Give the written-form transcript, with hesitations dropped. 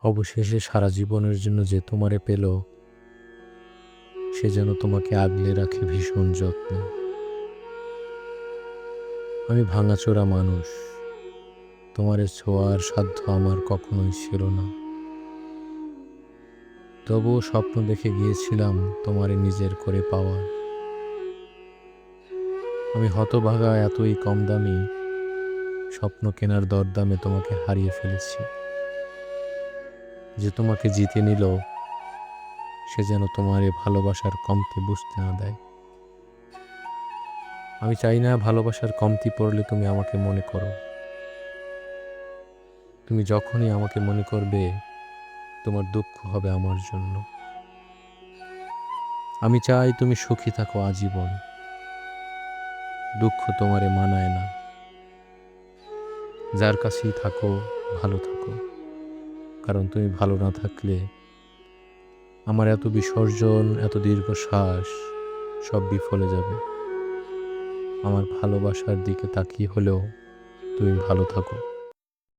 অবশেষে সারা জীবনের জন্য যে তোমারে পেল, সে যেন তোমাকে আগলে রাখে ভীষণ যত্নে। আমি ভাঙাচোরা মানুষ, তোমারে ছোঁয়ার সাধ্য আমার কখনোই ছিল না। তবুও স্বপ্ন দেখে গিয়েছিলাম তোমারে নিজের করে পাওয়ার। আমি হতভাগা, এতই কম দামি, স্বপ্ন কেনার দরদামে তোমাকে হারিয়ে ফেলেছি। যে তোমাকে জিতে নিল, সে যেন তোমার এ ভালোবাসার কমতি বুঝতে না দেয়। আমি চাই না ভালোবাসার কমতি পড়লে তুমি আমাকে মনে করো। তুমি যখনই আমাকে মনে করবে, তোমার দুঃখ হবে আমার জন্য। আমি চাই তুমি সুখী থাকো আজীবন। দুঃখ তোমারে মানায় না। যার কাছেই থাকো, ভালো থাকো। কারণ তুমি ভালো না থাকলে আমার এত বিসর্জন, এত দীর্ঘশ্বাস সব বিফলে যাবে। আমার ভালোবাসার দিকে তাকিয়ে হলেও তুমি ভালো থাকো।